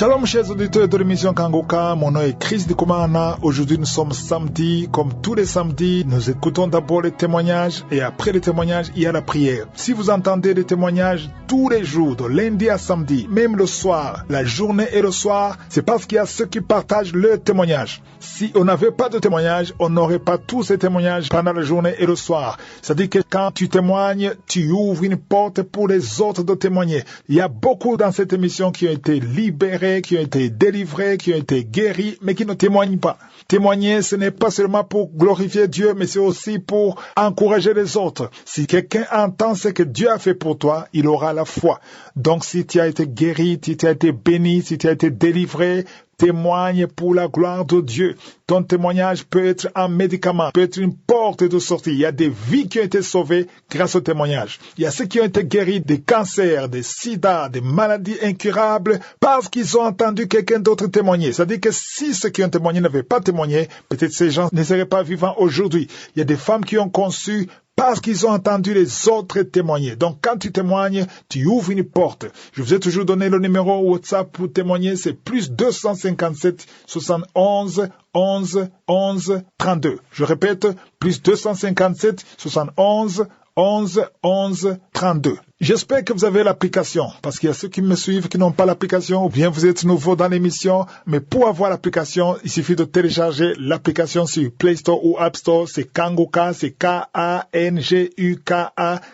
Shalom chers auditeurs de l'émission Kangoka, mon nom est Chris Dikumana. Aujourd'hui nous sommes samedi, comme tous les samedis, nous écoutons d'abord les témoignages et après les témoignages il y a la prière. Si vous entendez des témoignages tous les jours, de lundi à samedi, même le soir, la journée et le soir, c'est parce qu'il y a ceux qui partagent leurs témoignages. Si on n'avait pas de témoignages, on n'aurait pas tous ces témoignages pendant la journée et le soir. C'est-à-dire que quand tu témoignes, tu ouvres une porte pour les autres de témoigner. Il y a beaucoup dans cette émission qui ont été libérés, qui ont été délivrés, qui ont été guéris, mais qui ne témoignent pas. Témoigner, ce n'est pas seulement pour glorifier Dieu, mais c'est aussi pour encourager les autres. Si quelqu'un entend ce que Dieu a fait pour toi, il aura la foi. Donc si tu as été guéri, si tu as été béni, si tu as été délivré, témoigne pour la gloire de Dieu. Ton témoignage peut être un médicament, peut être une porte de sortie. Il y a des vies qui ont été sauvées grâce au témoignage. Il y a ceux qui ont été guéris des cancers, des sida, des maladies incurables parce qu'ils ont entendu quelqu'un d'autre témoigner. C'est-à-dire que si ceux qui ont témoigné n'avaient pas témoigné, peut-être ces gens ne seraient pas vivants aujourd'hui. Il y a des femmes qui ont conçu parce qu'ils ont entendu les autres témoigner. Donc, quand tu témoignes, tu ouvres une porte. Je vous ai toujours donné le numéro WhatsApp pour témoigner. C'est plus 257 71 11 11 32. Je répète, plus 257 71 11 11 32. J'espère que vous avez l'application, parce qu'il y a ceux qui me suivent qui n'ont pas l'application, ou bien vous êtes nouveau dans l'émission, mais pour avoir l'application, il suffit de télécharger l'application sur Play Store ou App Store. C'est Kangoka, c'est K-A-N-G-U-K-A,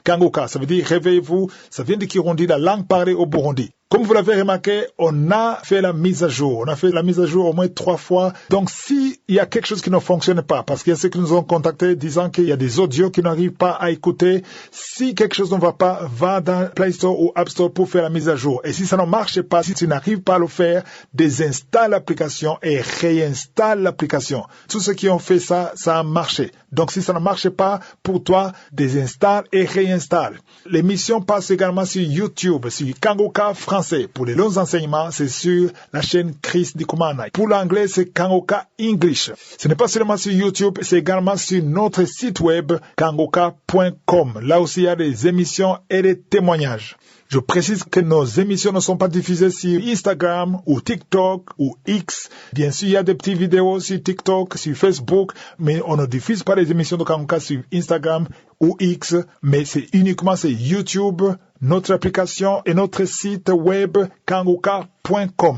Kangoka. Ça veut dire réveillez-vous, ça vient de Kirundi, la langue parlée au Burundi. Comme vous l'avez remarqué, on a fait la mise à jour. On a fait la mise à jour au moins 3 fois. Donc, s'il y a quelque chose qui ne fonctionne pas, parce qu'il y a ceux qui nous ont contactés disant qu'il y a des audios qui n'arrivent pas à écouter, si quelque chose ne va pas, va dans Play Store ou App Store pour faire la mise à jour. Et si ça ne marche pas, si tu n'arrives pas à le faire, désinstalle l'application et réinstalle l'application. Tous ceux qui ont fait ça, ça a marché. Donc, si ça ne marche pas, pour toi, désinstalle et réinstalle. L'émission passe également sur YouTube, sur Kangoka français. Pour les longs enseignements, c'est sur la chaîne Chris Dikumana. Pour l'anglais, c'est Kangoka English. Ce n'est pas seulement sur YouTube, c'est également sur notre site web kangoka.com. Là aussi, il y a des émissions et des témoignages. Je précise que nos émissions ne sont pas diffusées sur Instagram ou TikTok ou X. Bien sûr, il y a des petites vidéos sur TikTok, sur Facebook, mais on ne diffuse pas les émissions de Kangoka sur Instagram ou X, mais c'est uniquement sur YouTube, notre application et notre site web kangoka.com.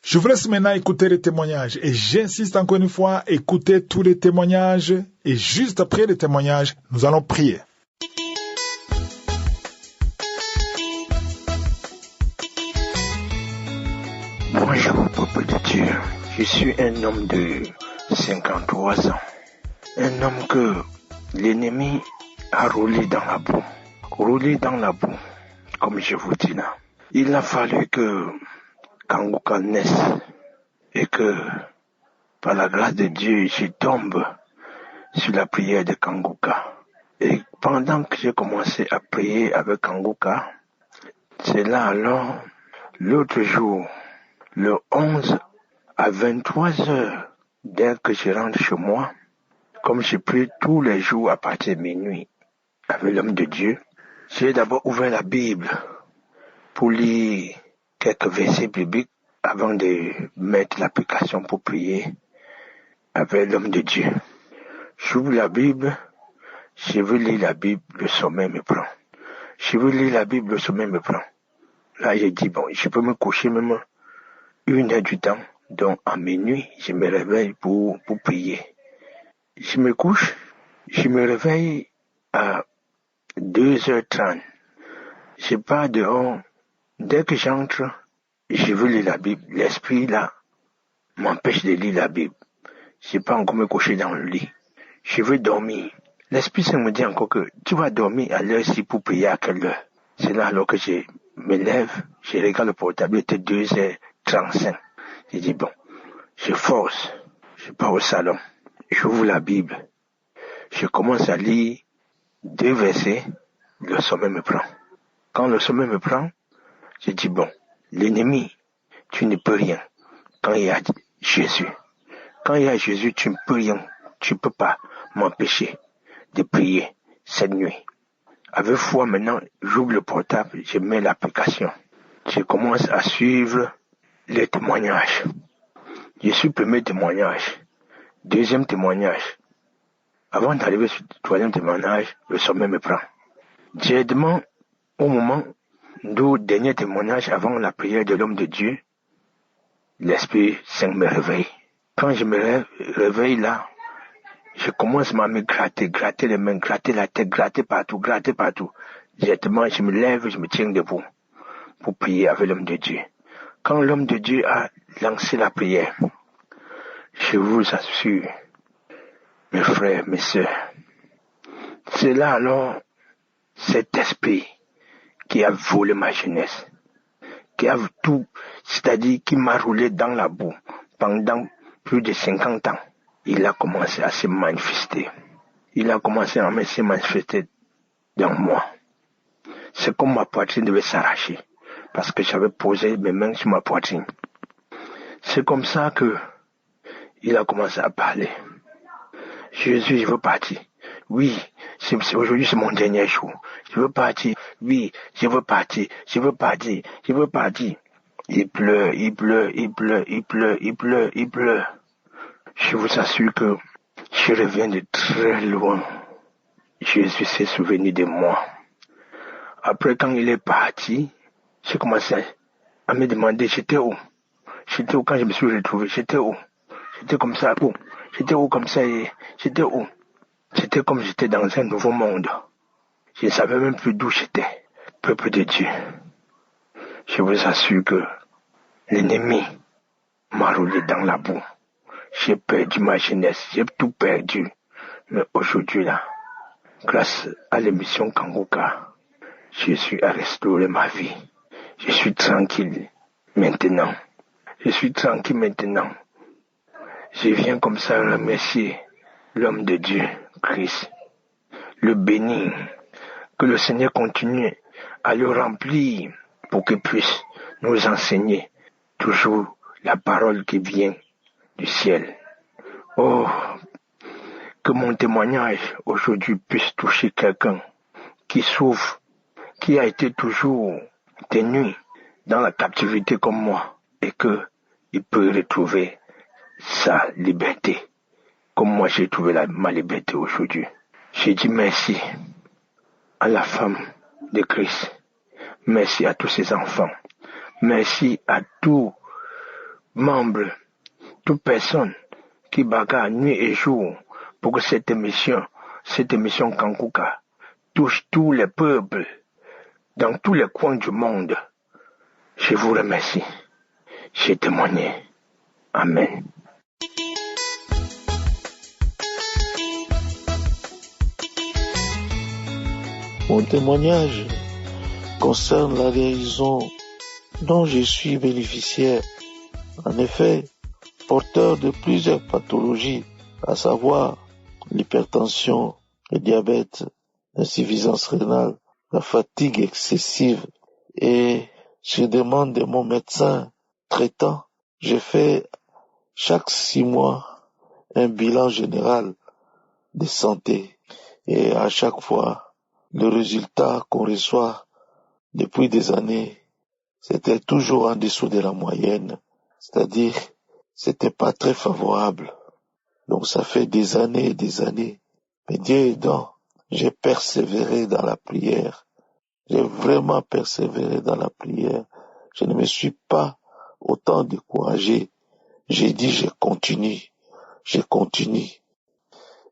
Je vous laisse maintenant écouter les témoignages et j'insiste encore une fois, écoutez tous les témoignages et juste après les témoignages, nous allons prier. Bonjour, peuple de Dieu. Je suis un homme de 53 ans. Un homme que l'ennemi a roulé dans la boue. Roulé dans la boue, comme je vous dis là. Il a fallu que Kangoka naisse et que, par la grâce de Dieu, je tombe sur la prière de Kangoka. Et pendant que j'ai commencé à prier avec Kangoka, c'est là alors, l'autre jour, le 11 à 23 heures, dès que je rentre chez moi, comme je prie tous les jours à partir de minuit avec l'homme de Dieu, j'ai d'abord ouvert la Bible pour lire quelques versets bibliques avant de mettre l'application pour prier avec l'homme de Dieu. J'ouvre la Bible, je veux lire la Bible, le sommeil me prend. Je veux lire la Bible, le sommeil me prend. Là, j'ai dit, bon, je peux me coucher même 1 heure du temps, donc à minuit, je me réveille pour prier. Je me couche, je me réveille à 2h30. Je pars dehors. Dès que j'entre, je veux lire la Bible. L'esprit là m'empêche de lire la Bible. Je n'ai pas encore me coucher dans le lit. Je veux dormir. L'esprit ça me dit encore que tu vas dormir à l'heure-ci pour prier à quelle heure. C'est là alors que je me lève, je regarde le portable, il était 2h35. J'ai dit bon, je force, je pars au salon, j'ouvre la Bible, je commence à lire 2 versets, le sommeil me prend. Quand le sommeil me prend, je dis bon, l'ennemi, tu ne peux rien quand il y a Jésus. Quand il y a Jésus, tu ne peux rien, tu ne peux pas m'empêcher de prier cette nuit. Avec foi maintenant, j'ouvre le portable, je mets l'application. Je commence à suivre les témoignages. Je suis premier témoignage, deuxième témoignage. Avant d'arriver sur le troisième témoignage, le sommet me prend. Directement, au moment du dernier témoignage avant la prière de l'homme de Dieu, l'Esprit Saint me réveille. Quand je me réveille là, je commence à me gratter les mains, gratter la tête, gratter partout. Directement, je me lève, je me tiens debout pour prier avec l'homme de Dieu. Quand l'homme de Dieu a lancé la prière, je vous assure, mes frères, mes sœurs, c'est là alors cet esprit qui a volé ma jeunesse, qui a tout, c'est-à-dire qui m'a roulé dans la boue pendant plus de 50 ans. Il a commencé à se manifester. Il a commencé à se manifester dans moi. C'est comme ma poitrine devait s'arracher, parce que j'avais posé mes mains sur ma poitrine. C'est comme ça que il a commencé à parler. Jésus, je veux partir. Oui, aujourd'hui c'est mon dernier jour. Je veux partir. Oui, je veux partir. Il pleure. Je vous assure que je reviens de très loin. Jésus s'est souvenu de moi. Après, quand il est parti, j'ai commencé à me demander j'étais où. J'étais où quand je me suis retrouvé. J'étais où. J'étais comme ça. Où. J'étais où comme ça. J'étais où. C'était comme j'étais dans un nouveau monde. Je ne savais même plus d'où j'étais. Peuple de Dieu. Je vous assure que l'ennemi m'a roulé dans la boue. J'ai perdu ma jeunesse. J'ai tout perdu. Mais aujourd'hui là, grâce à l'émission Kangoka, je suis à restaurer ma vie. Je suis tranquille maintenant. Je viens comme ça remercier l'homme de Dieu, Christ, le bénir, que le Seigneur continue à le remplir pour qu'il puisse nous enseigner toujours la parole qui vient du ciel. Oh, que mon témoignage aujourd'hui puisse toucher quelqu'un qui souffre, qui a été toujours tenu dans la captivité comme moi et qu'il peut retrouver sa liberté comme moi j'ai trouvé ma liberté aujourd'hui. J'ai dit merci à la femme de Christ, merci à tous ses enfants, merci à tout membre, toute personne qui bagarre nuit et jour pour que cette émission Kankuka touche tous les peuples dans tous les coins du monde. Je vous remercie. J'ai témoigné. Amen. Mon témoignage concerne la guérison dont je suis bénéficiaire. En effet, porteur de plusieurs pathologies, à savoir l'hypertension, le diabète, l'insuffisance rénale, la fatigue excessive, et je demande de mon médecin traitant, je fais chaque 6 mois un bilan général de santé, et à chaque fois, le résultat qu'on reçoit depuis des années, c'était toujours en dessous de la moyenne, c'est-à-dire c'était pas très favorable. Donc ça fait des années, mais Dieu aidant, j'ai persévéré dans la prière. J'ai vraiment persévéré dans la prière. Je ne me suis pas autant découragé. J'ai dit je continue.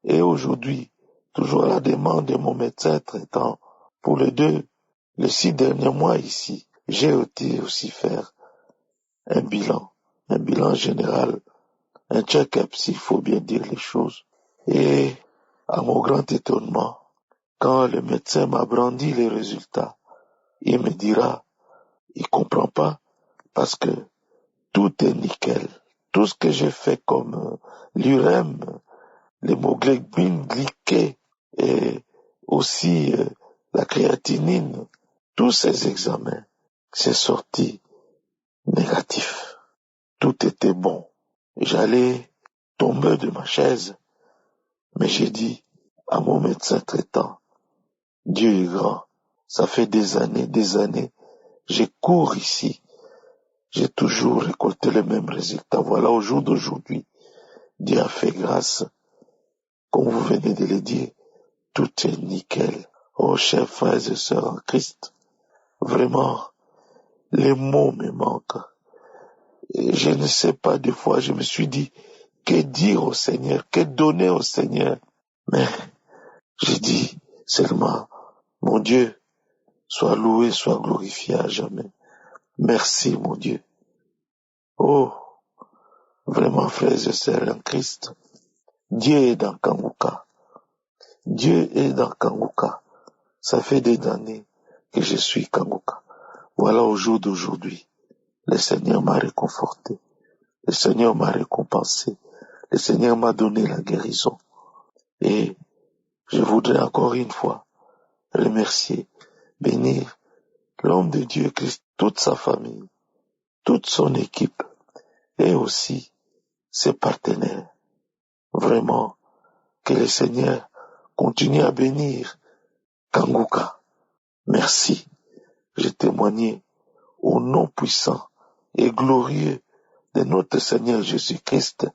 Et aujourd'hui, toujours à la demande de mon médecin traitant, pour les 6 derniers mois ici, j'ai été aussi faire un bilan général, un check-up s'il faut bien dire les choses. Et à mon grand étonnement, quand le médecin m'a brandi les résultats, il me dira, il comprend pas parce que tout est nickel. Tout ce que j'ai fait comme l'urème, l'hémoglobine glyquée et aussi la créatinine, tous ces examens, c'est sorti négatif. Tout était bon. J'allais tomber de ma chaise, mais j'ai dit à mon médecin traitant, Dieu est grand. Ça fait des années, je cours ici j'ai toujours récolté les mêmes résultats. Voilà, au jour d'aujourd'hui, Dieu a fait grâce. Comme vous venez de le dire, tout est nickel. Oh, chers frères et sœurs en Christ, vraiment, les mots me manquent. Et je ne sais pas, des fois, je me suis dit, que dire au Seigneur, que donner au Seigneur. Mais je dis seulement, mon Dieu, sois loué, sois glorifié à jamais. Merci, mon Dieu. Oh, vraiment, frères et sœurs en Christ, Dieu est dans Kanguka. Dieu est dans Kanguka. Ça fait des années que je suis Kanguka. Voilà, au jour d'aujourd'hui, le Seigneur m'a réconforté. Le Seigneur m'a récompensé. Le Seigneur m'a donné la guérison. Et je voudrais encore une fois remercier, bénir l'homme de Dieu Christ, toute sa famille, toute son équipe et aussi ses partenaires. Vraiment, que le Seigneur continue à bénir Kanguka. Merci. J'ai témoigné au nom puissant et glorieux de notre Seigneur Jésus-Christ.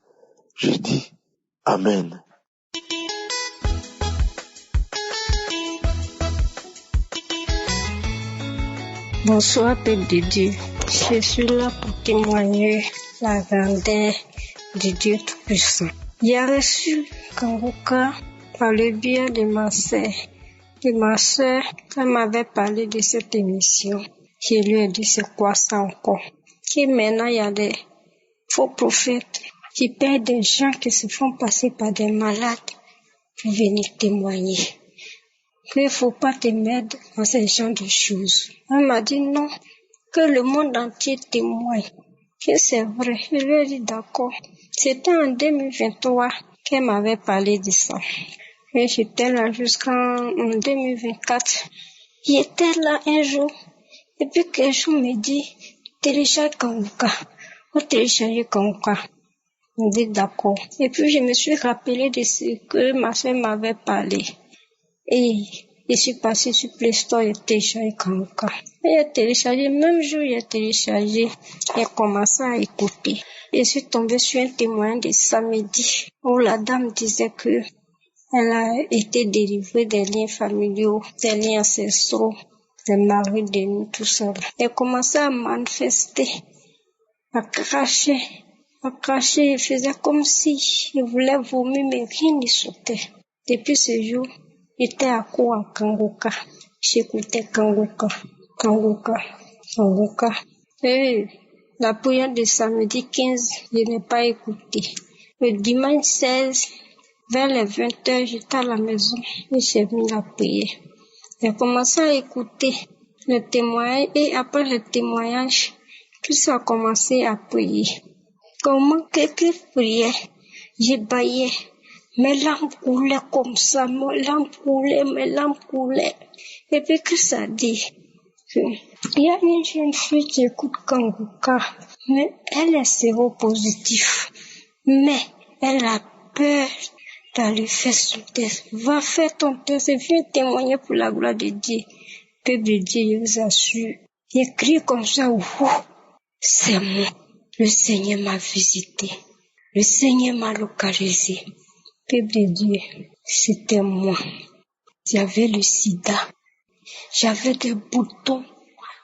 Je dis Amen. Bonsoir, Père de Dieu. Je suis là pour témoigner la grandeur de Dieu Tout-Puissant. J'ai reçu Kanguka par le biais de ma sœur. Elle m'avait parlé de cette émission. Je lui ai dit c'est quoi ça encore. Et maintenant il y a des faux prophètes qui paient des gens qui se font passer par des malades pour venir témoigner. Il ne faut pas te mettre dans ce genre de choses. Elle m'a dit non, que le monde entier témoigne. Que c'est vrai. Je lui ai dit d'accord. C'était en 2023 qu'elle m'avait parlé de ça. Et j'étais là jusqu'en 2024. J'étais là un jour. Et puis qu'un jour me dit, télécharge Kanguka. Faut télécharger Kanguka. Je me dis d'accord. Et puis je me suis rappelé de ce que ma soeur m'avait parlé. Et je suis passée sur Play Store et téléchargé Kanguka. Et j'ai téléchargé, même jour j'ai téléchargé et commencé à écouter. Je suis tombée sur un témoignage de samedi où la dame disait que elle a été délivrée des liens familiaux, des liens ancestraux, des maris de nous, tout ça. Elle commençait à manifester, à cracher. Elle faisait comme si je voulais vomir, mais rien n'y sautait. Depuis ce jour, j'étais à court à Kanguka. J'écoutais Kanguka. Et la prière de samedi 15, je n'ai pas écouté. Le dimanche 16, vers les 20h, j'étais à la maison et j'ai mis la prière. J'ai commencé à écouter le témoignage et après le témoignage, tout ça a commencé à prier. Comment quelqu'un priait, j'ai baillé. Mes larmes coulaient comme ça, mes larmes coulaient. Et puis que ça dit, il y a une jeune fille qui écoute Kanguka, mais elle est séropositive. Mais elle a peur d'aller faire son test. Va faire ton test et viens témoigner pour la gloire de Dieu. Peuple de Dieu, je vous assure. J'ai crié comme ça, c'est moi. Le Seigneur m'a visité. Le Seigneur m'a localisé. Peuple de Dieu, c'était moi. J'avais le sida. J'avais des boutons,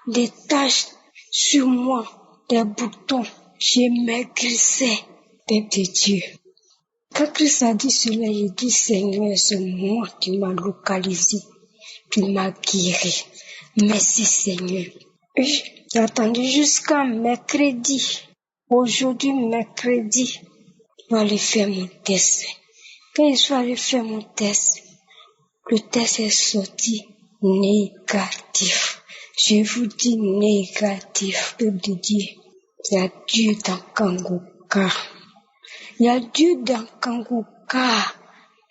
des taches sur moi, des boutons. Je maigrissais. Peuple de Dieu. Quand Christ a dit cela, j'ai dit Seigneur, c'est moi qui m'a localisé, qui m'a guéri. Merci Seigneur. J'ai attendu jusqu'à mercredi. Aujourd'hui, mercredi, je vais aller faire mon test. Quand je suis allé faire mon test, le test est sorti négatif. Je vous dis négatif, peuple de Dieu. Il y a Dieu dans Kanguka. Il y a Dieu dans Kanguka.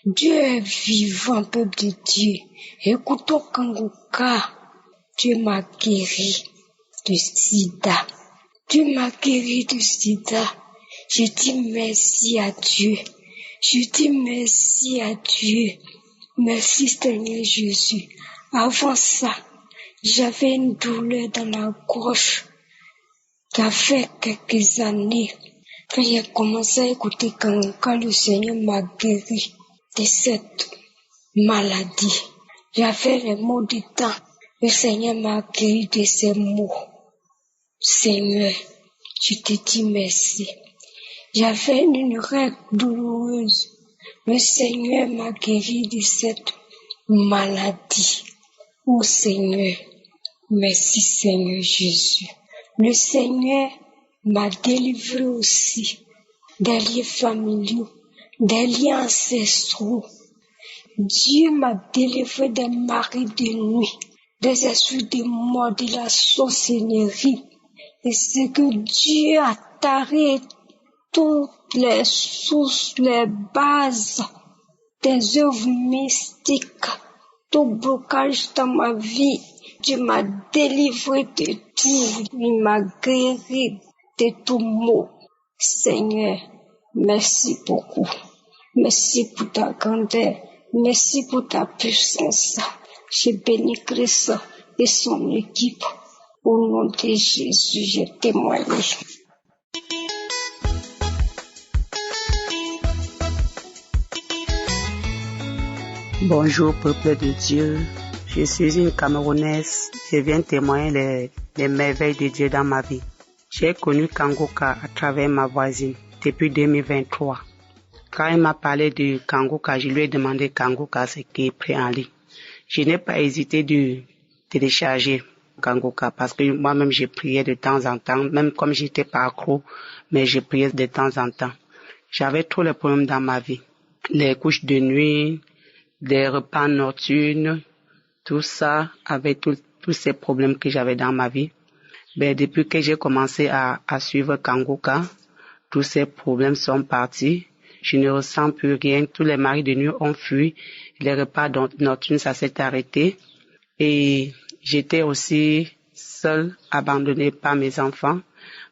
Dieu est vivant, peuple de Dieu. Écoutons Kanguka. Dieu m'a guéri de sida. Dieu m'a guéri de sida. Je dis merci à Dieu. Je dis merci à Dieu. Merci Seigneur Jésus. Avant ça, j'avais une douleur dans la gorge. Ça fait quelques années que j'ai commencé à écouter quand le Seigneur m'a guéri de cette maladie. J'avais les mots du temps. Le Seigneur m'a guéri de ces mots. Seigneur, je te dis merci. J'avais une règle douloureuse. Le Seigneur m'a guéri de cette maladie. Oh Seigneur, merci Seigneur Jésus. Le Seigneur m'a délivré aussi des liens familiaux, des liens ancestraux. Dieu m'a délivré des maris de nuit, des esprits de mort, de la sorcellerie. Et c'est que Dieu a taré toutes les sources, les bases des œuvres mystiques, tout blocage dans ma vie. Dieu m'a délivré de tout, il m'a guéri de tout maux. Seigneur, merci beaucoup. Merci pour ta grandeur. Merci pour ta puissance. Je bénis Christ et son équipe. Au nom de Jésus, je témoigne. Bonjour peuple de Dieu, je suis une Camerounaise, je viens témoigner les merveilles de Dieu dans ma vie. J'ai connu Kangoka à travers ma voisine depuis 2023. Quand elle m'a parlé de Kangoka, je lui ai demandé Kangoka ce qui est pris en ligne. Je n'ai pas hésité de télécharger Kangoka parce que moi-même je priais de temps en temps, même comme j'étais pas accro, mais je priais de temps en temps. J'avais trop de problèmes dans ma vie, les couches de nuit, des repas nocturnes, tout ça, avec tous ces problèmes que j'avais dans ma vie. Ben, depuis que j'ai commencé à suivre Kangoka, tous ces problèmes sont partis. Je ne ressens plus rien. Tous les maris de nuit ont fui. Les repas nocturnes, ça s'est arrêté. Et j'étais aussi seule, abandonnée par mes enfants,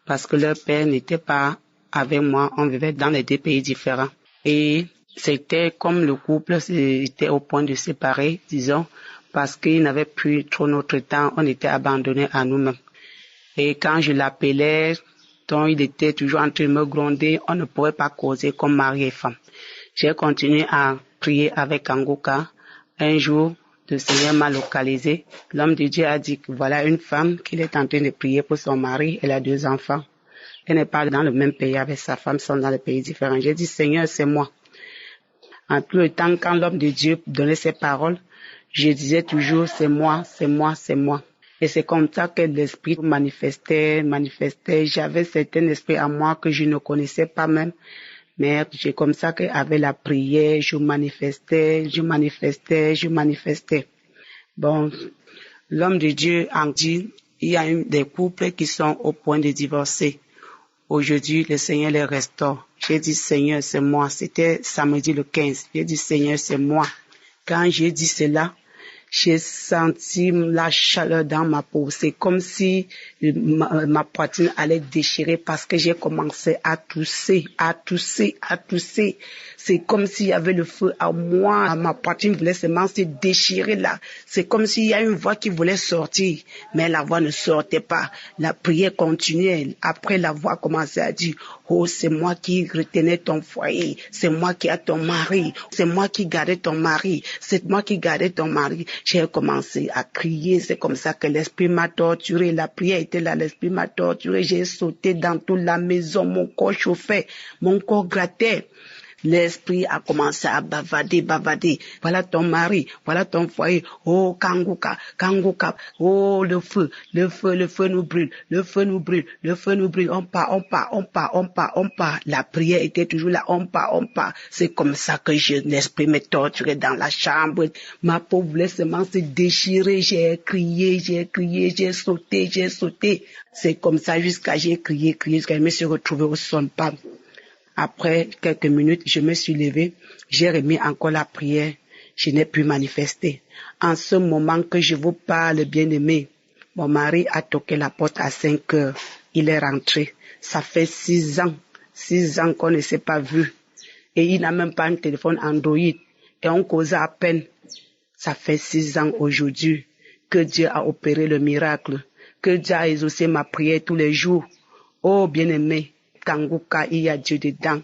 parce que leur père n'était pas avec moi. On vivait dans les deux pays différents. Et c'était comme le couple était au point de se séparer, disons, parce qu'il n'avait plus trop notre temps, on était abandonnés à nous-mêmes. Et quand je l'appelais, donc il était toujours en train de me gronder, on ne pourrait pas causer comme mari et femme. J'ai continué à prier avec Kangoka. Un jour, le Seigneur m'a localisé. L'homme de Dieu a dit que voilà une femme qu'il est en train de prier pour son mari, elle a 2 enfants. Elle n'est pas dans le même pays avec sa femme, sont dans des pays différents. J'ai dit, Seigneur, c'est moi. En tout le temps, quand l'homme de Dieu donnait ses paroles, je disais toujours, c'est moi, c'est moi, c'est moi. Et c'est comme ça que l'esprit manifestait. J'avais certains esprits à moi que je ne connaissais pas même. Mais c'est comme ça qu'avec la prière, je manifestais. Bon, l'homme de Dieu en dit, il y a des couples qui sont au point de divorcer. Aujourd'hui, le Seigneur les restaure. J'ai dit, Seigneur, c'est moi. C'était samedi le 15. J'ai dit, Seigneur, c'est moi. Quand j'ai dit cela, j'ai senti la chaleur dans ma peau. C'est comme si ma poitrine allait déchirer parce que j'ai commencé à tousser. C'est comme s'il y avait le feu à moi. Ma poitrine voulait seulement se déchirer là. C'est comme s'il y a une voix qui voulait sortir, mais la voix ne sortait pas. La prière continuait. Après, la voix commençait à dire, oh, c'est moi qui retenais ton foyer. C'est moi qui ai ton mari. C'est moi qui gardais ton mari. C'est moi qui gardais ton mari. J'ai commencé à crier. C'est comme ça que l'esprit m'a torturé. La prière était là. L'esprit m'a torturé. J'ai sauté dans toute la maison. Mon corps chauffait. Mon corps grattait. L'esprit a commencé à bavader. Voilà ton mari, voilà ton foyer. Oh, Kangoka. Oh, le feu nous brûle. On part. La prière était toujours là, on part. C'est comme ça que l'esprit me torturait dans la chambre. Ma peau voulait seulement se déchirer. J'ai crié, j'ai sauté. C'est comme ça jusqu'à j'ai crié, jusqu'à je me suis retrouvée au sol. Après quelques minutes, je me suis levée, j'ai remis encore la prière, je n'ai plus manifesté. En ce moment que je vous parle, bien-aimé, mon mari a toqué la porte à 5 heures. Il est rentré. Ça fait 6 ans qu'on ne s'est pas vu. Et il n'a même pas un téléphone Android. Et on causait à peine. Ça fait 6 ans aujourd'hui que Dieu a opéré le miracle, que Dieu a exaucé ma prière tous les jours. Oh bien-aimé, Kanguka, il y a Dieu dedans.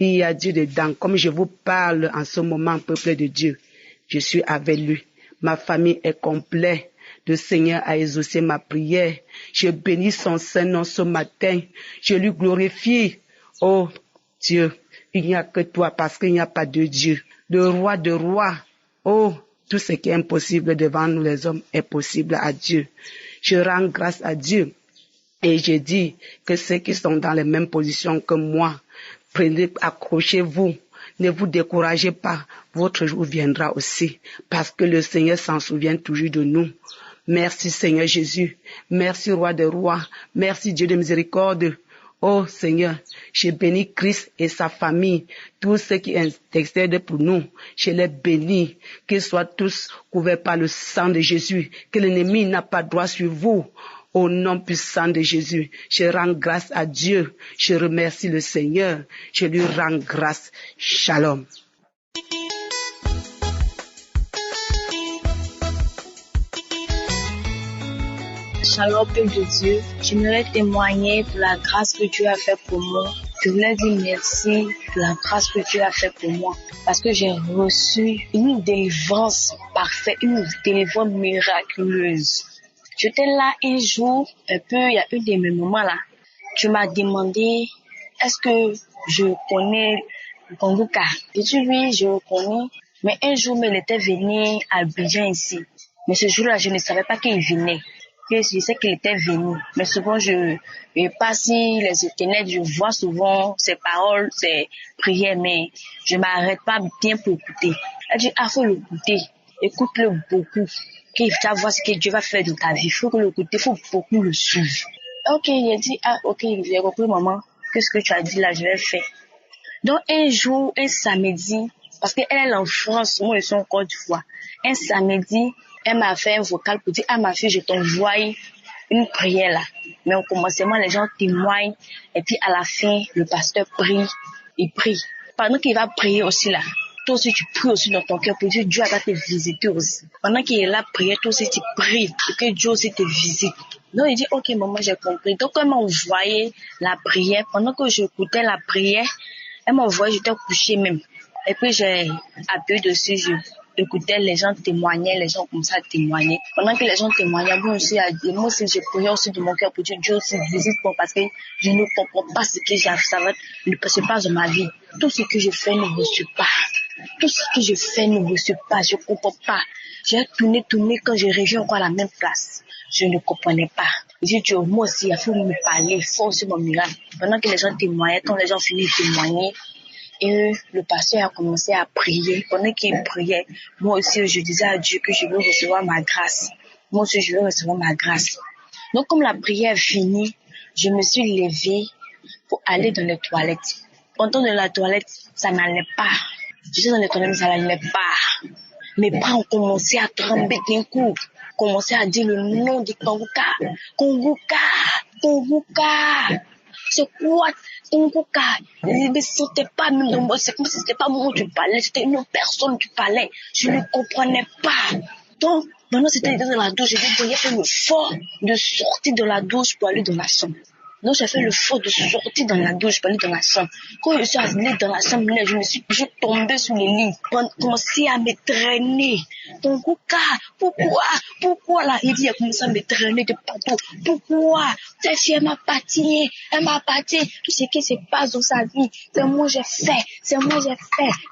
Il y a Dieu dedans. Comme je vous parle en ce moment, peuple de Dieu, je suis avec lui. Ma famille est complète. Le Seigneur a exaucé ma prière. Je bénis son Saint-Nom ce matin. Je lui glorifie. Oh Dieu, il n'y a que toi parce qu'il n'y a pas de Dieu. Le roi de rois. Oh, tout ce qui est impossible devant nous les hommes est possible à Dieu. Je rends grâce à Dieu. Et je dis que ceux qui sont dans les mêmes positions que moi, prenez, accrochez-vous. Ne vous découragez pas. Votre jour viendra aussi. Parce que le Seigneur s'en souvient toujours de nous. Merci Seigneur Jésus. Merci Roi des rois. Merci Dieu de miséricorde. Oh Seigneur, je bénis Christ et sa famille, tous ceux qui intercèdent pour nous, je les bénis, qu'ils soient tous couverts par le sang de Jésus, que l'ennemi n'a pas droit sur vous. Au nom puissant de Jésus, je rends grâce à Dieu, je remercie le Seigneur, je lui rends grâce. Shalom. Shalom, peuple de Dieu. J'aimerais témoigner pour la grâce que Dieu a fait pour moi. Je voulais dire merci pour la grâce que Dieu a fait pour moi. Parce que j'ai reçu une délivrance parfaite, une délivrance miraculeuse. J'étais là un jour, il y a eu des moments là. Tu m'as demandé, est-ce que je connais Kanguka? J'ai dit oui, je le connais. Mais un jour, il était venu à Abidjan ici. Mais ce jour-là, je ne savais pas qu'il venait. Je sais qu'il était venu. Mais souvent, je passe sur les internet, je vois souvent ses paroles, ses prières, mais je m'arrête pas bien pour écouter. Elle dit, faut l'écouter. Écoute-le beaucoup. Qu'il va voir ce que Dieu va faire dans ta vie. Faut que l'écouter, faut beaucoup le suivre. Ok, il a dit, ok, j'ai compris, maman. Qu'est-ce que tu as dit là, je vais faire. Donc, un jour, un samedi, parce qu'elle est en France, moi, je suis en Côte d'Ivoire. Un samedi, elle m'a fait un vocal pour dire, ma fille, je t'envoie une prière là. Mais au commencement, les gens témoignent. Et puis, à la fin, le pasteur prie. Il prie. Pendant qu'il va prier aussi là, toi aussi, tu pries aussi dans ton cœur pour dire, Dieu va te visiter aussi. Pendant qu'il est là, prier, toi aussi, tu pries pour que Dieu aussi te visite. Donc, il dit, ok, maman, j'ai compris. Donc, elle m'a envoyé la prière. Pendant que j'écoutais la prière, elle m'a envoyé, j'étais couchée même. Et puis, j'ai appuyé dessus, j'écoutais les gens témoigner, les gens commençaient à témoigner. Pendant que les gens témoignaient, moi aussi, j'ai prié aussi de mon cœur pour dire, Dieu aussi visite moi parce que je ne comprends pas ce que ça va se passe dans ma vie. Tout ce que je fais ne reçoit pas. Tout ce que je fais ne reçoit pas, je comprends pas. J'ai tourné, quand je reviens encore à la même place. Je ne comprenais pas. J'ai dit, moi aussi, il faut me parler, il faut aussi mon miracle. Pendant que les gens témoignaient, quand les gens finissent de témoigner, et le pasteur a commencé à prier. Pendant qu'il priait, moi aussi, je disais à Dieu que je veux recevoir ma grâce. Moi aussi, je veux recevoir ma grâce. Donc, comme la prière est finie, je me suis levée pour aller dans les toilettes. Pendant dans la toilette, ça n'allait pas. Je suis dans les toilettes, ça n'allait pas. Mes bras ont commencé à trembler d'un coup. Commencé à dire le nom de Kanguka. Kanguka, Kanguka. C'est quoi Kanguka? Je ne sentais pas même dans moi. C'est comme si c'était pas moi qui parlais. C'était une autre personne qui parlait. Je ne comprenais pas. Donc, maintenant c'était dans la douche. J'ai fait l'effort de sortir de la douche pour aller dans la chambre. Donc, j'ai fait l'effort de sortir dans la douche pour aller dans la chambre. Quand je suis allée dans la chambre, je suis tombée sur les lits. Commencé à me traîner. Donc, pourquoi là? Il dit, il a commencé à me traîner de partout. Pourquoi? Cette fille, elle m'a pâté. Tout ce qui se passe dans sa vie, c'est moi j'ai fait.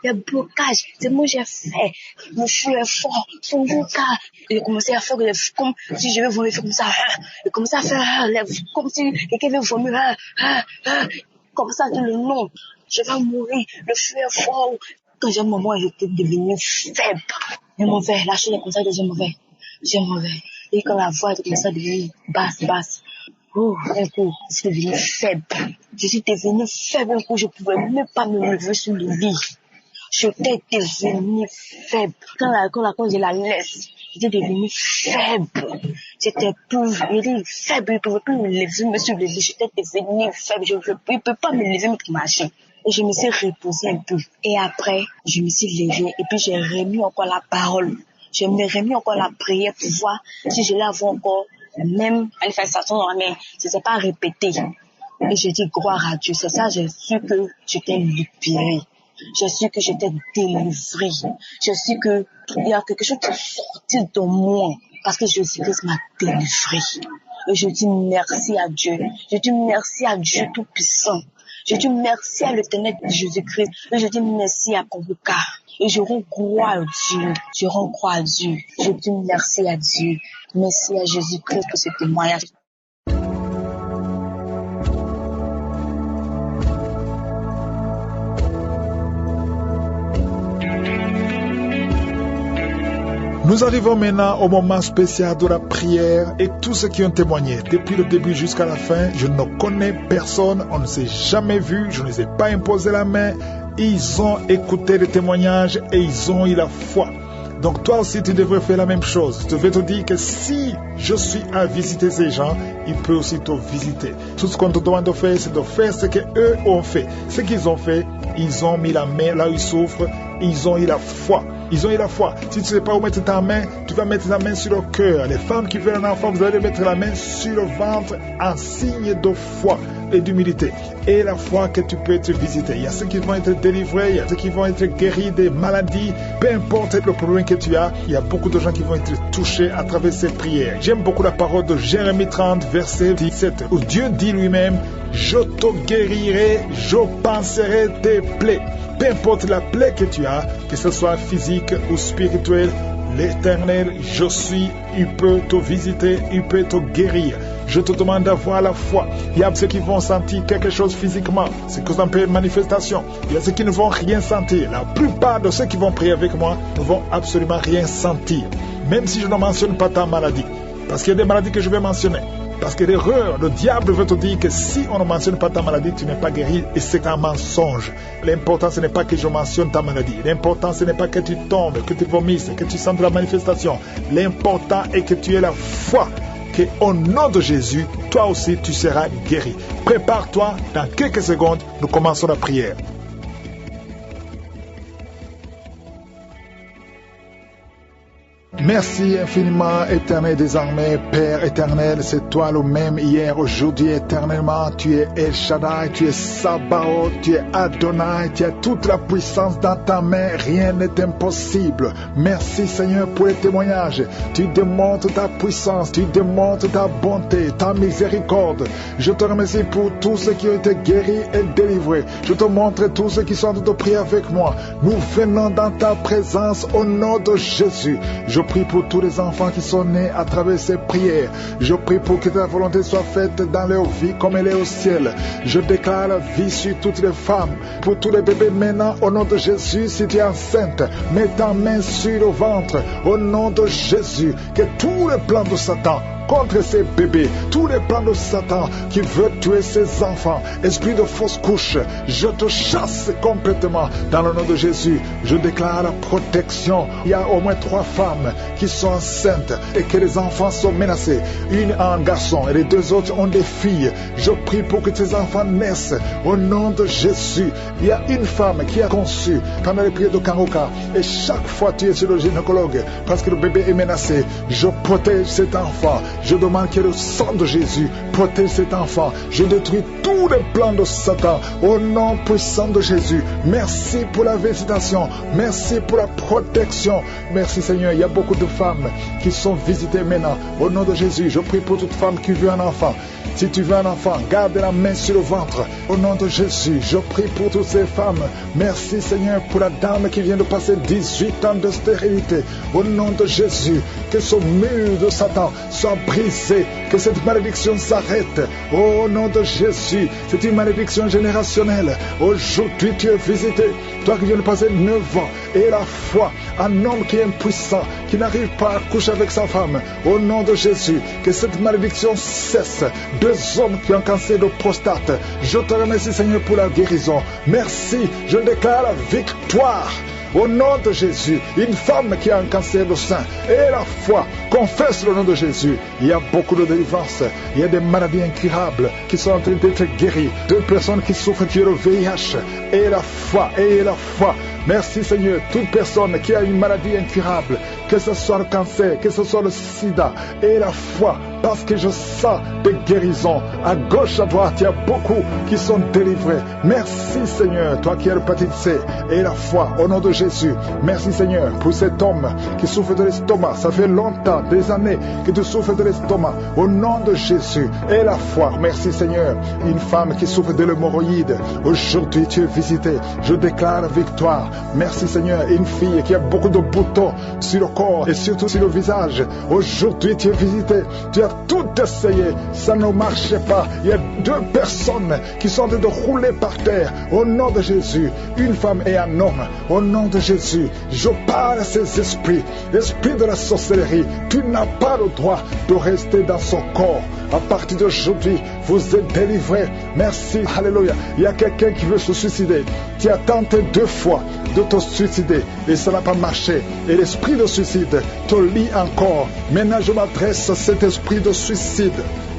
Les blocages, c'est moi j'ai fait. Le feu est fort. Son cas. Il a commencé à faire comme si je vais vomir comme ça. Il a commencé à faire comme si quelqu'un veut vomir. Comme ça, dit le nom. Je vais mourir. Le feu est fort. Quand j'ai un moment, j'étais devenue faible. J'ai mauvais. La chose est comme ça que j'ai mauvais. Et quand la voix est comme ça, devenue basse. Oh, un coup, je suis devenue faible. Un coup, je pouvais même pas me lever sur le lit. J'étais devenue faible. Quand je la laisse, j'étais devenue faible. J'étais faible, je pouvais plus me lever, me sur le lit. J'étais devenue faible. Je ne peux pas me lever, mettre ma chaîne. Et je me suis reposée un peu. Et après, je me suis levée. Et puis, j'ai remis encore la parole. Je me remis encore la prière pour voir si je l'avais encore la même manifestation dans la main. Je ne sais pas répéter. Et j'ai dit gloire à Dieu. C'est ça, j'ai su que j'étais libérée. J'ai su que j'étais délivrée. J'ai su que il y a quelque chose qui est sorti de moi parce que Jésus-Christ m'a délivrée. Et je dis merci à Dieu. Je dis merci à Dieu Tout-Puissant. Je dis merci à l'Éternel Jésus-Christ. Et je dis merci à Convoca. Et je rends gloire à Dieu. Je rends gloire à Dieu. Je dis merci à Dieu. Merci à Jésus-Christ pour ce témoignage. Nous arrivons maintenant au moment spécial de la prière et tous ceux qui ont témoigné depuis le début jusqu'à la fin, je ne connais personne, on ne s'est jamais vu, je ne les ai pas imposé la main, ils ont écouté les témoignages et ils ont eu la foi. Donc toi aussi tu devrais faire la même chose. Je devrais te dire que si je suis à visiter ces gens, ils peuvent aussi te visiter. Tout ce qu'on te demande de faire, c'est de faire ce qu'eux ont fait. Ce qu'ils ont fait, ils ont mis la main là où ils souffrent, ils ont eu la foi. Ils ont eu la foi. Si tu ne sais pas où mettre ta main, tu vas mettre la main sur le cœur. Les femmes qui veulent un enfant, vous allez mettre la main sur le ventre en signe de foi et d'humilité. Et la foi que tu peux être visité. Il y a ceux qui vont être délivrés, il y a ceux qui vont être guéris des maladies. Peu importe le problème que tu as, il y a beaucoup de gens qui vont être touchés à travers ces prières. J'aime beaucoup la parole de Jérémie 30, verset 17, où Dieu dit lui-même, « Je te guérirai, je panserai tes plaies. » Peu importe la plaie que tu as, que ce soit physique ou spirituelle, l'Éternel, je suis, il peut te visiter, il peut te guérir. Je te demande d'avoir la foi. Il y a ceux qui vont sentir quelque chose physiquement, c'est que ça peut être une manifestation. Il y a ceux qui ne vont rien sentir. La plupart de ceux qui vont prier avec moi ne vont absolument rien sentir. Même si je ne mentionne pas ta maladie. Parce qu'il y a des maladies que je vais mentionner. Parce que l'erreur, le diable veut te dire que si on ne mentionne pas ta maladie, tu n'es pas guéri et c'est un mensonge. L'important, ce n'est pas que je mentionne ta maladie. L'important, ce n'est pas que tu tombes, que tu vomisses, que tu sentes la manifestation. L'important est que tu aies la foi qu'au nom de Jésus, toi aussi, tu seras guéri. Prépare-toi, dans quelques secondes, nous commençons la prière. Merci infiniment, éternel des armées, Père éternel, c'est toi le même hier, aujourd'hui, éternellement. Tu es El Shaddai, tu es Sabaoth, tu es Adonai, tu as toute la puissance dans ta main, rien n'est impossible. Merci Seigneur pour les témoignages. Tu démontres ta puissance, tu démontres ta bonté, ta miséricorde. Je te remercie pour tous ceux qui ont été guéris et délivrés. Je te montre tous ceux qui sont en train de prier avec moi. Nous venons dans ta présence au nom de Jésus. Je prie pour tous les enfants qui sont nés à travers ces prières. Je prie pour que ta volonté soit faite dans leur vie comme elle est au ciel. Je déclare la vie sur toutes les femmes, pour tous les bébés maintenant, au nom de Jésus. Si tu es enceinte, mets ta main sur le ventre, au nom de Jésus. Que tous les plans de Satan contre ces bébés, tous les plans de Satan qui veut tuer ses enfants, esprit de fausse couche, je te chasse complètement dans le nom de Jésus. Je déclare la protection. Il y a au moins 3 femmes qui sont enceintes et que les enfants sont menacés. Une a un garçon et les 2 autres ont des filles. Je prie pour que ces enfants naissent au nom de Jésus. Il y a une femme qui a conçu pendant les prières de Kangoka et chaque fois tu es sur le gynécologue parce que le bébé est menacé. Je protège cet enfant. Je demande que le sang de Jésus protège cet enfant. Je détruis tous les plans de Satan au nom puissant de Jésus. Merci pour la visitation. Merci pour la protection. Merci Seigneur. Il y a beaucoup de femmes qui sont visitées maintenant. Au nom de Jésus, je prie pour toute femme qui veut un enfant. Si tu veux un enfant, garde la main sur le ventre. Au nom de Jésus, je prie pour toutes ces femmes. Merci Seigneur pour la dame qui vient de passer 18 ans de stérilité. Au nom de Jésus, que ce mur de Satan soit brisé, que cette malédiction s'arrête. Au nom de Jésus, c'est une malédiction générationnelle. Aujourd'hui, tu es visité. Toi qui viens de passer 9 ans et la foi, un homme qui est impuissant, qui n'arrive pas à coucher avec sa femme. Au nom de Jésus, que cette malédiction cesse. 2 hommes qui ont un cancer de prostate. Je te remercie Seigneur pour la guérison. Merci, je déclare la victoire. Au nom de Jésus, une femme qui a un cancer de sein et la foi, confesse le nom de Jésus. Il y a beaucoup de délivrances. Il y a des maladies incurables qui sont en train d'être guéries. 2 personnes qui souffrent du VIH. Et la foi, et la foi. Merci Seigneur, toute personne qui a une maladie incurable, que ce soit le cancer, que ce soit le sida, et la foi, parce que je sens des guérisons. À gauche, à droite, il y a beaucoup qui sont délivrés. Merci Seigneur, toi qui es l'hépatite C et la foi, au nom de Jésus. Merci Seigneur pour cet homme qui souffre de l'estomac. Ça fait longtemps, des années que tu souffres de l'estomac. Au nom de Jésus et la foi. Merci Seigneur. Une femme qui souffre de l'hémorroïde. Aujourd'hui, tu es visité. Je déclare victoire. Merci Seigneur. Une fille qui a beaucoup de boutons sur le corps et surtout sur le visage. Aujourd'hui, tu es visité. Tu as tout essayé. Ça ne marchait pas. Il y a 2 personnes qui sont en train de rouler par terre. Au nom de Jésus. Une femme et un homme. Au nom de Jésus. Je parle à ces esprits. Esprit de la sorcellerie. Tu n'as pas le droit de rester dans son corps. À partir d'aujourd'hui, vous êtes délivrés. Merci. Alléluia. Il y a quelqu'un qui veut se suicider. Tu as tenté 2 fois de te suicider et ça n'a pas marché. Et l'esprit de suicide te lie encore. Maintenant, je m'adresse à cet esprit de suicide.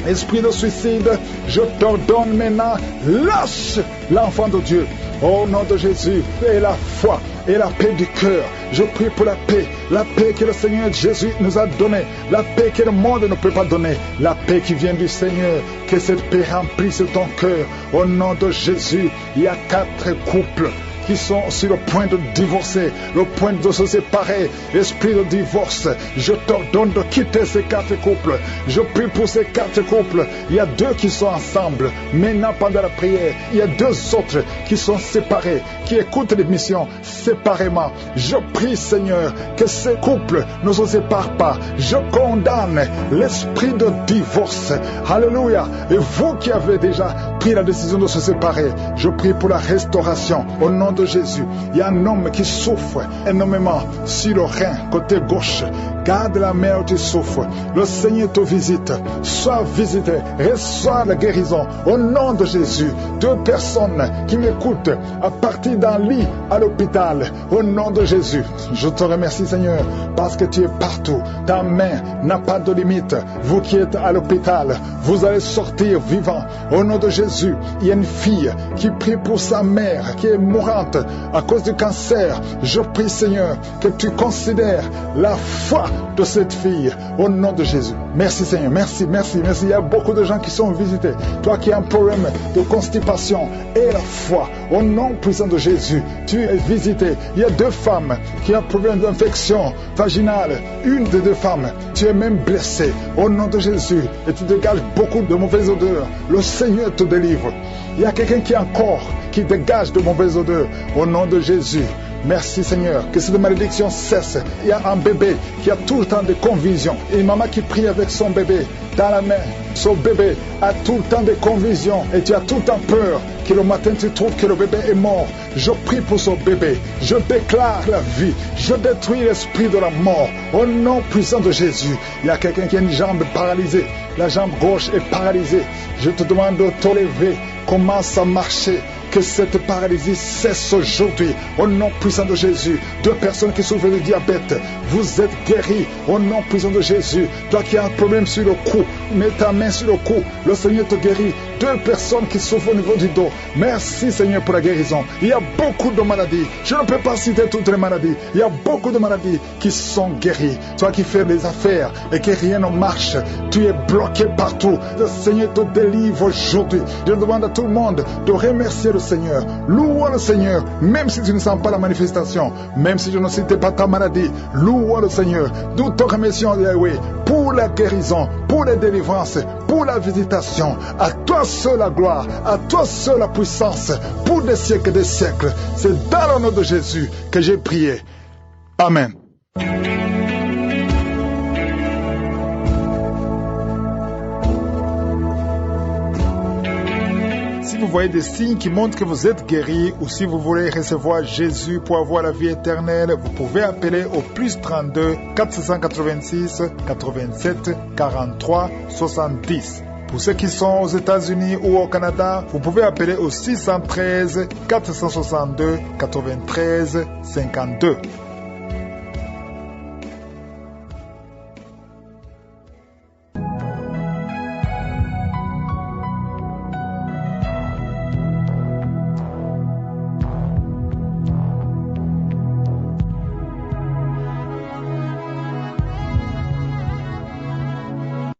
Esprit de suicide, je t'ordonne maintenant, lâche l'enfant de Dieu. Au nom de Jésus, et la foi et la paix du cœur. Je prie pour la paix que le Seigneur Jésus nous a donnée, la paix que le monde ne peut pas donner, la paix qui vient du Seigneur. Que cette paix remplisse ton cœur. Au nom de Jésus, il y a 4 couples qui sont sur le point de divorcer, le point de se séparer. Esprit de divorce, je t'ordonne de quitter ces 4 couples. Je prie pour ces 4 couples. Il y a 2 qui sont ensemble. Maintenant, pendant la prière, il y a 2 autres qui sont séparés, qui écoutent l'émission séparément. Je prie, Seigneur, que ces couples ne se séparent pas. Je condamne l'esprit de divorce. Alléluia. Et vous qui avez déjà pris la décision de se séparer, je prie pour la restauration. Au nom de Jésus, il y a un homme qui souffre énormément sur le rein, côté gauche. Garde la main où tu souffres. Le Seigneur te visite. Sois visité. Reçois la guérison. Au nom de Jésus. 2 personnes qui m'écoutent à partir d'un lit à l'hôpital. Au nom de Jésus. Je te remercie Seigneur parce que tu es partout. Ta main n'a pas de limite. Vous qui êtes à l'hôpital, vous allez sortir vivant. Au nom de Jésus, il y a une fille qui prie pour sa mère qui est mourante à cause du cancer. Je prie Seigneur que tu considères la foi de cette fille au nom de Jésus. Merci Seigneur, merci. Il y a beaucoup de gens qui sont visités. Toi qui as un problème de constipation et la foi, au nom puissant de Jésus, tu es visité. Il y a 2 femmes qui ont un problème d'infection vaginale. Une des 2 femmes, tu es même blessée au nom de Jésus et tu dégages beaucoup de mauvaises odeurs. Le Seigneur te délivre. Il y a quelqu'un qui a un corps qui dégage de mauvaises odeurs au nom de Jésus. Merci Seigneur, que cette malédiction cesse. Il y a un bébé qui a tout le temps des convulsions. Et une maman qui prie avec son bébé dans la main. Son bébé a tout le temps des convulsions. Et tu as tout le temps peur que le matin tu trouves que le bébé est mort. Je prie pour son bébé. Je déclare la vie. Je détruis l'esprit de la mort. Au nom puissant de Jésus. Il y a quelqu'un qui a une jambe paralysée. La jambe gauche est paralysée. Je te demande de te lever. Commence à marcher. Que cette paralysie cesse aujourd'hui. Au nom puissant de Jésus. 2 personnes qui souffrent de diabète. Vous êtes guéris. Au nom puissant de Jésus. Toi qui as un problème sur le cou. Mets ta main sur le cou. Le Seigneur te guérit. 2 personnes qui souffrent au niveau du dos. Merci Seigneur pour la guérison. Il y a beaucoup de maladies. Je ne peux pas citer toutes les maladies. Il y a beaucoup de maladies qui sont guéries. Toi qui fais des affaires et que rien ne marche. Tu es bloqué partout. Le Seigneur te délivre aujourd'hui. Je demande à tout le monde de remercier le Seigneur. Louons le Seigneur. Même si tu ne sens pas la manifestation. Même si je ne citais pas ta maladie. Louons le Seigneur. Nous te remercions Yahweh pour la guérison, pour la délivrance, pour la visitation. À toi seul la gloire, à toi seul la puissance, pour des siècles et des siècles. C'est dans le nom de Jésus que j'ai prié. Amen. Si vous voyez des signes qui montrent que vous êtes guéri ou si vous voulez recevoir Jésus pour avoir la vie éternelle, vous pouvez appeler au plus 32 486 87 43 70. Pour ceux qui sont aux États-Unis ou au Canada, vous pouvez appeler au 613 462 93 52.